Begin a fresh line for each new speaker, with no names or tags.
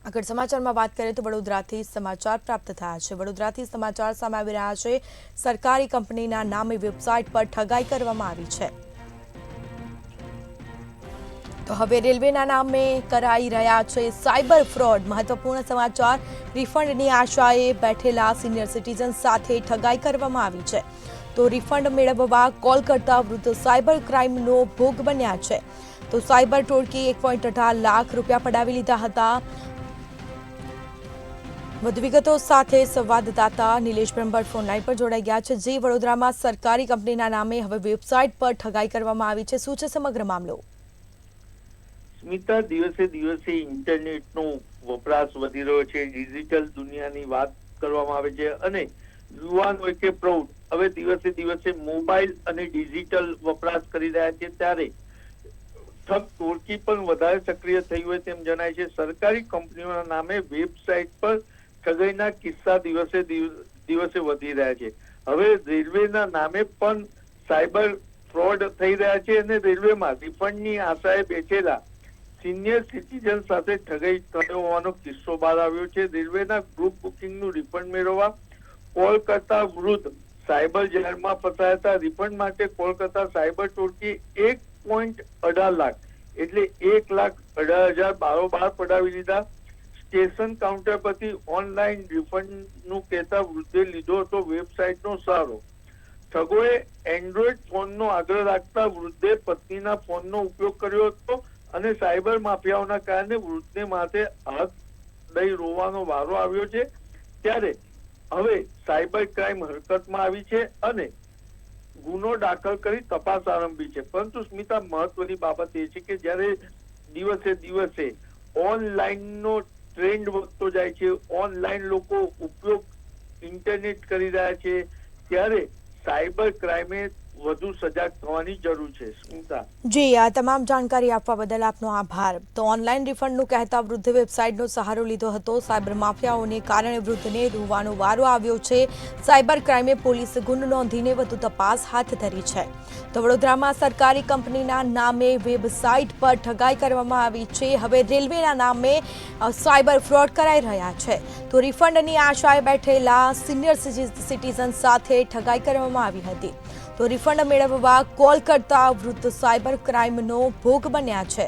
આગળ સમાચારમાં વાત કરીએ તો વડોદરાથી સમાચાર પ્રાપ્ત થયા છે। વડોદરાથી સમાચાર સામે આવી રહ્યા છે। સરકારી કંપનીના નામે વેબસાઇટ પર ઠગાઈ કરવામાં આવી છે। તો હવે રેલવેના નામે કરાઈ રહ્યા છે સાયબર ફ્રોડ। મહત્વપૂર્ણ સમાચાર, રિફંડની આશાએ બેઠેલા સિનિયર સિટીઝન સાથે ઠગાઈ કરવામાં આવી છે। તો રિફંડ મેળવવા કોલ કરતા વૃદ્ધ સાયબર ક્રાઇમનો ભોગ બન્યા છે। તો સાયબર ટોળકી 1.18 લાખ રૂપિયા પડાવી લીધા હતા। વધુ વિગતો સાથે સંવાદદાતા નિલેશ બ્રહ્મભટ્ટ ફોનલાઈન પર જોડાઈ ગયા છે। જે વડોદરામાં સરકારી કંપનીના નામે હવે વેબસાઇટ પર ઠગાઈ કરવામાં આવી છે, શું છે સમગ્ર મામલો?
સ્મિતા, દિવસે દિવસે ઇન્ટરનેટનો વપરાશ વધી રહ્યો છે। ડિજિટલ દુનિયાની વાત કરવામાં આવે છે અને યુવાન હોય કે પ્રૌઢ હવે દિવસે દિવસે મોબાઈલ અને ડિજિટલ વપરાશ કરી રહ્યા છે, ત્યારે ઠગ ટોળકી પણ વધારે સક્રિય થઈ હોય તેમ જણાય છે। સરકારી કંપનીઓના નામે વેબસાઇટ પર ઠગાઈના કિસ્સા દિવસે દિવસે વધી રહ્યા છે। હવે રેલવેના નામે પણ સાયબર ફ્રોડ થઈ રહ્યા છે અને રેલવેમાં રિફંડની આશાએ બેઠેલા સિનિયર સિટીઝન સાથે ઠગાઈ થયો હોવાનો કિસ્સો બહાર આવ્યો છે। રેલવેના ગ્રુપ બુકિંગનું રિફંડ મેળવવા કોલ કરતા વૃદ્ધ સાયબર જાળમાં ફસાયા હતા। રિફંડ માટે કોલ કરતા સાયબર ટોળકી 1.18 લાખ એટલે 1,18,000 બારોબાર પડાવી લીધા। સ્ટેશન કાઉન્ટર પરથી ઓનલાઈન રિફંડનું કહેતા વૃદ્ધે લીધો હતો વેબસાઇટનો સહારો। ઠગોએ એન્ડ્રોઈડ ફોનનો આગ્રહ રાખતા વૃદ્ધે પત્નીના ફોનનો ઉપયોગ કર્યો હતો અને સાયબર માફિયાઓના કારણે વૃદ્ધને માથે હાથ દઈ રોવાનો વારો આવ્યો છે। ત્યારે હવે સાયબર ક્રાઇમ હરકતમાં આવી છે અને ગુનો દાખલ કરી તપાસ આરંભી છે। પરંતુ સ્મિતા, મહત્વની બાબત એ છે કે જ્યારે દિવસે દિવસે ઓનલાઈનનો ટ્રેન્ડ વધતો જાય છે, ઓનલાઈન લોકો ઉપયોગ ઇન્ટરનેટ કરી રહ્યા છે, ત્યારે સાયબર ક્રાઇમે વધુ સજાગ થવાની જરૂર છે। સ્મિતા
જી, આ તમામ જાણકારી આપવા બદલ આપનો આભાર। તો ઓનલાઈન રિફંડનું કહેતા વૃદ્ધે વેબસાઇટનો સહારો લીધો હતો। સાયબર માફિયાઓને કારણે વૃદ્ધને રોવાનો વારો આવ્યો છે। સાયબર ક્રાઇમે પોલીસે ગુનો નોંધીને વધુ તપાસ હાથ ધરી છે। તો વડોદરામાં સરકારી કંપનીના નામે વેબસાઇટ પર ઠગાઈ કરવામાં આવી છે। હવે રેલવેના નામે સાયબર ફ્રોડ કરાઈ રહ્યા છે। તો રિફંડની આશાએ બેઠેલા સિનિયર સિટીઝન સાથે ઠગાઈ કરવામાં આવી હતી। તો રિફંડ મેળવવા કોલ કરતા વૃદ્ધ સાયબર ક્રાઇમનો ભોગ બન્યા છે।